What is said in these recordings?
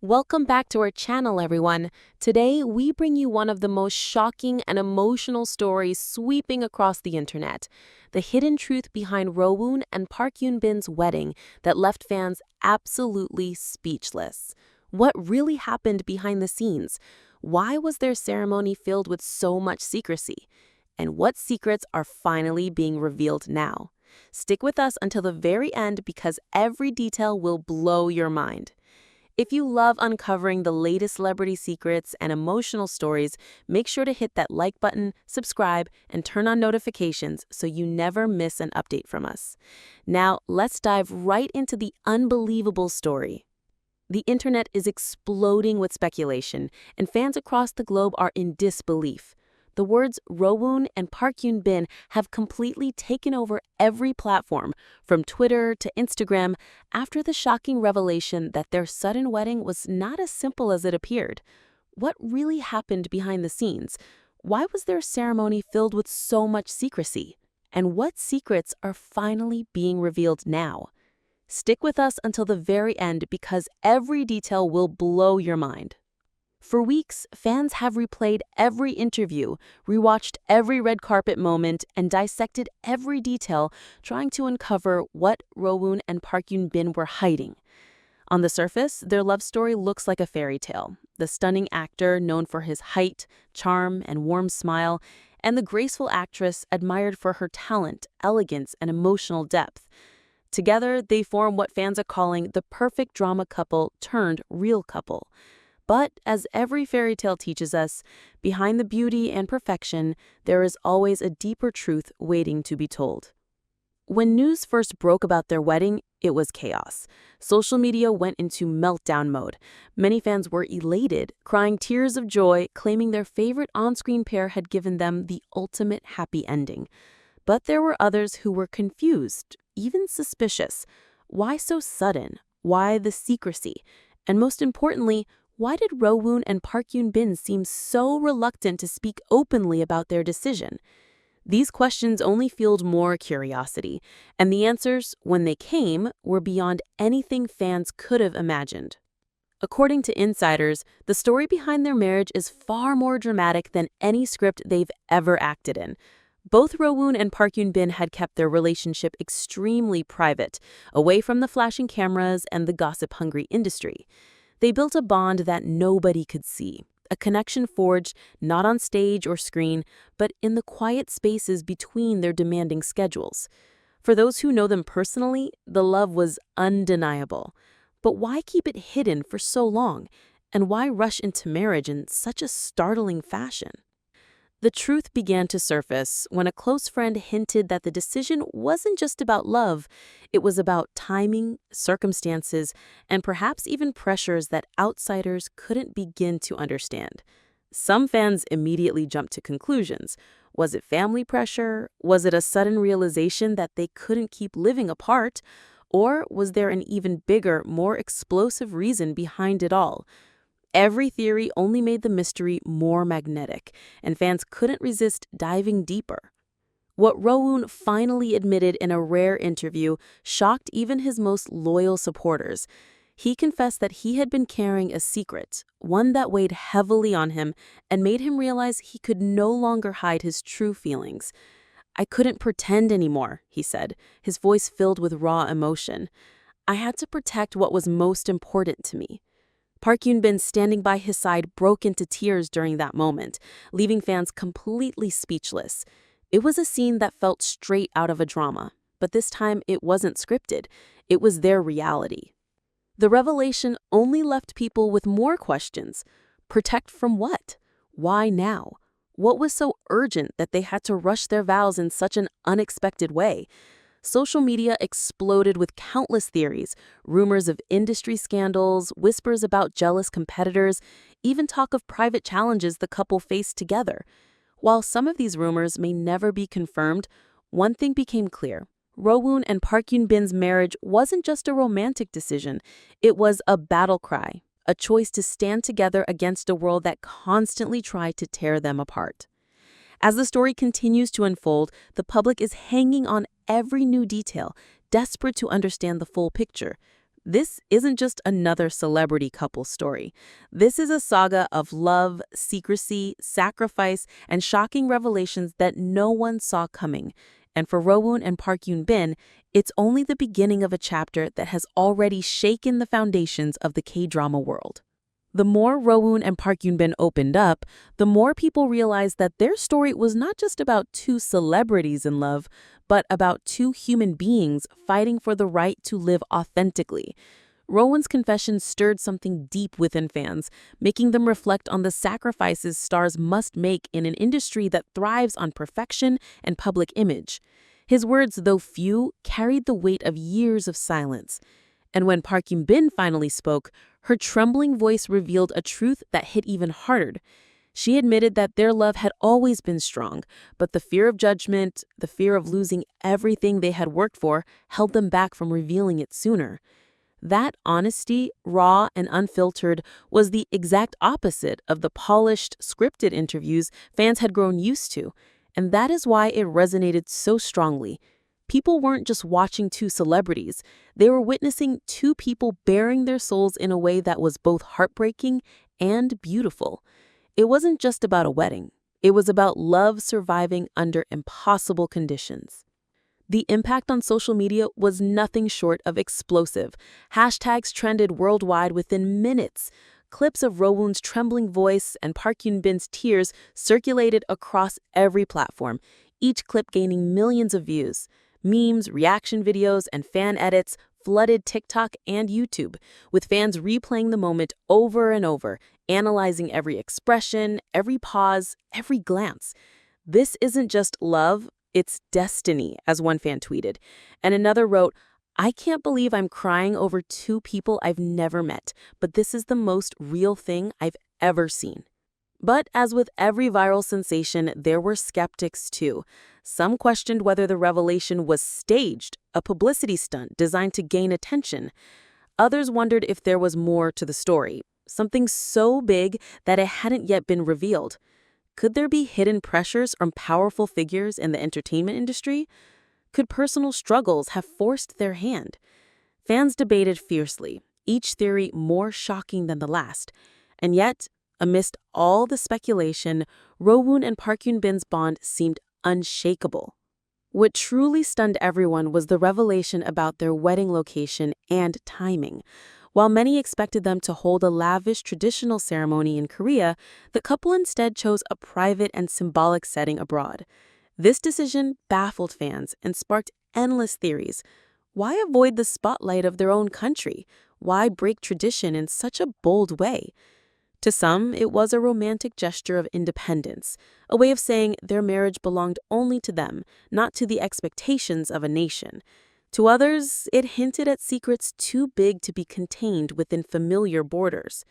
Welcome back to our channel, everyone. Today, we bring you one of the most shocking and emotional stories sweeping across the internet. The hidden truth behind Rowoon and Park Yoon-bin's wedding that left fans absolutely speechless. What really happened behind the scenes? Why was their ceremony filled with so much secrecy? And what secrets are finally being revealed now? Stick with us until the very end because every detail will blow your mind. If you love uncovering the latest celebrity secrets and emotional stories, make sure to hit that like button, subscribe, and turn on notifications so you never miss an update from us. Now, let's dive right into the unbelievable story. The internet is exploding with speculation, and fans across the globe are in disbelief. The words Rowoon and Park Yoon-bin have completely taken over every platform, from Twitter to Instagram, after the shocking revelation that their sudden wedding was not as simple as it appeared. What really happened behind the scenes? Why was their ceremony filled with so much secrecy? And what secrets are finally being revealed now? Stick with us until the very end because every detail will blow your mind. For weeks, fans have replayed every interview, rewatched every red carpet moment, and dissected every detail, trying to uncover what Rowoon and Park Yoon-bin were hiding. On the surface, their love story looks like a fairy tale. The stunning actor, known for his height, charm, and warm smile, and the graceful actress admired for her talent, elegance, and emotional depth. Together, they form what fans are calling the perfect drama couple turned real couple. But as every fairy tale teaches us, behind the beauty and perfection, there is always a deeper truth waiting to be told. When news first broke about their wedding, it was chaos. Social media went into meltdown mode. Many fans were elated, crying tears of joy, claiming their favorite on-screen pair had given them the ultimate happy ending. But there were others who were confused, even suspicious. Why so sudden? Why the secrecy? And most importantly, why did Rowoon and Park Yoon-bin seem so reluctant to speak openly about their decision? These questions only fueled more curiosity, and the answers, when they came, were beyond anything fans could have imagined. According to insiders, the story behind their marriage is far more dramatic than any script they've ever acted in. Both Rowoon and Park Yoon-bin had kept their relationship extremely private, away from the flashing cameras and the gossip-hungry industry. They built a bond that nobody could see, a connection forged not on stage or screen, but in the quiet spaces between their demanding schedules. For those who know them personally, the love was undeniable. But why keep it hidden for so long? And why rush into marriage in such a startling fashion? The truth began to surface when a close friend hinted that the decision wasn't just about love, it was about timing, circumstances, and perhaps even pressures that outsiders couldn't begin to understand. Some fans immediately jumped to conclusions. Was it family pressure? Was it a sudden realization that they couldn't keep living apart? Or was there an even bigger, more explosive reason behind it all? Every theory only made the mystery more magnetic, and fans couldn't resist diving deeper. What Rowoon finally admitted in a rare interview shocked even his most loyal supporters. He confessed that he had been carrying a secret, one that weighed heavily on him and made him realize he could no longer hide his true feelings. "I couldn't pretend anymore," he said, his voice filled with raw emotion. "I had to protect what was most important to me." Park Yoon-bin, standing by his side, broke into tears during that moment, leaving fans completely speechless. It was a scene that felt straight out of a drama, but this time it wasn't scripted. It was their reality. The revelation only left people with more questions. Protect from what? Why now? What was so urgent that they had to rush their vows in such an unexpected way? Social media exploded with countless theories, rumors of industry scandals, whispers about jealous competitors, even talk of private challenges the couple faced together. While some of these rumors may never be confirmed, one thing became clear. Rowoon and Park Yoon-bin's marriage wasn't just a romantic decision, it was a battle cry, a choice to stand together against a world that constantly tried to tear them apart. As the story continues to unfold, the public is hanging on every new detail, desperate to understand the full picture. This isn't just another celebrity couple story. This is a saga of love, secrecy, sacrifice, and shocking revelations that no one saw coming. And for Rowoon and Park Yoon-bin, it's only the beginning of a chapter that has already shaken the foundations of the K-drama world. The more Rowoon and Park Yoon-bin opened up, the more people realized that their story was not just about two celebrities in love, but about two human beings fighting for the right to live authentically. Rowoon's confession stirred something deep within fans, making them reflect on the sacrifices stars must make in an industry that thrives on perfection and public image. His words, though few, carried the weight of years of silence. And when Park Yoon-bin finally spoke, her trembling voice revealed a truth that hit even harder. She admitted that their love had always been strong, but the fear of judgment, the fear of losing everything they had worked for, held them back from revealing it sooner. That honesty, raw and unfiltered, was the exact opposite of the polished, scripted interviews fans had grown used to, and that is why it resonated so strongly. People weren't just watching two celebrities, they were witnessing two people bearing their souls in a way that was both heartbreaking and beautiful. It wasn't just about a wedding, it was about love surviving under impossible conditions. The impact on social media was nothing short of explosive. Hashtags trended worldwide within minutes. Clips of Rowoon's trembling voice and Park Yoon-bin's tears circulated across every platform, each clip gaining millions of views. Memes, reaction videos, and fan edits flooded TikTok and YouTube, with fans replaying the moment over and over, analyzing every expression, every pause, every glance. This isn't just love, it's destiny, as one fan tweeted. And another wrote, "I can't believe I'm crying over two people I've never met, but this is the most real thing I've ever seen." But as with every viral sensation, there were skeptics too. Some questioned whether the revelation was staged, a publicity stunt designed to gain attention. Others wondered if there was more to the story, something so big that it hadn't yet been revealed. Could there be hidden pressures from powerful figures in the entertainment industry? Could personal struggles have forced their hand? Fans debated fiercely, each theory more shocking than the last. And yet, amidst all the speculation, Rowoon and Park Yoon-bin's bond seemed unshakable. What truly stunned everyone was the revelation about their wedding location and timing. While many expected them to hold a lavish traditional ceremony in Korea, the couple instead chose a private and symbolic setting abroad. This decision baffled fans and sparked endless theories. Why avoid the spotlight of their own country? Why break tradition in such a bold way? To some, it was a romantic gesture of independence, a way of saying their marriage belonged only to them, not to the expectations of a nation. To others, it hinted at secrets too big to be contained within familiar borders.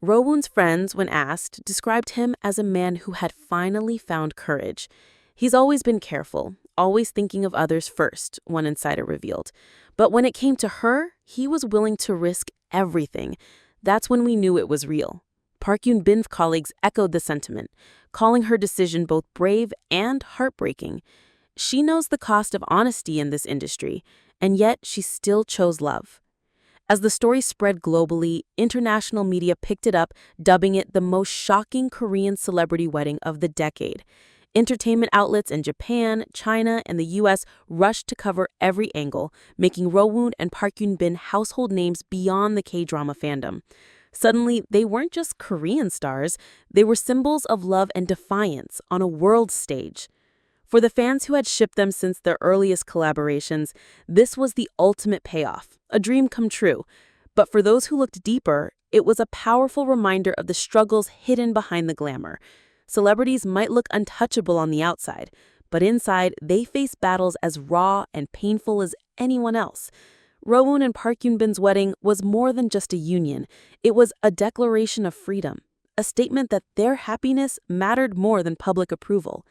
Rowoon's friends, when asked, described him as a man who had finally found courage. "He's always been careful, always thinking of others first," one insider revealed. But when it came to her, he was willing to risk everything. That's when we knew it was real. Park Yoon-bin's colleagues echoed the sentiment, calling her decision both brave and heartbreaking. She knows the cost of honesty in this industry, and yet she still chose love. As the story spread globally, international media picked it up, dubbing it the most shocking Korean celebrity wedding of the decade. Entertainment outlets in Japan, China, and the US rushed to cover every angle, making Rowoon and Park Yoon-bin household names beyond the K-drama fandom. Suddenly, they weren't just Korean stars, they were symbols of love and defiance on a world stage. For the fans who had shipped them since their earliest collaborations, this was the ultimate payoff, a dream come true. But for those who looked deeper, it was a powerful reminder of the struggles hidden behind the glamour. Celebrities might look untouchable on the outside, but inside, they face battles as raw and painful as anyone else. Rowoon and Park Yoon-bin's wedding was more than just a union. It was a declaration of freedom, a statement that their happiness mattered more than public approval.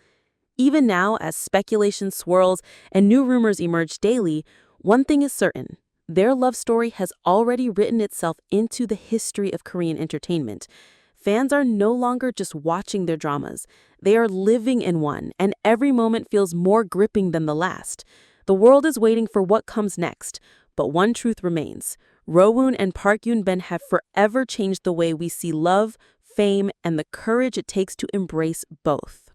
Even now, as speculation swirls and new rumors emerge daily, one thing is certain: their love story has already written itself into the history of Korean entertainment. Fans are no longer just watching their dramas. They are living in one, and every moment feels more gripping than the last. The world is waiting for what comes next, but one truth remains: Rowoon and Park Yoon-bin have forever changed the way we see love, fame, and the courage it takes to embrace both.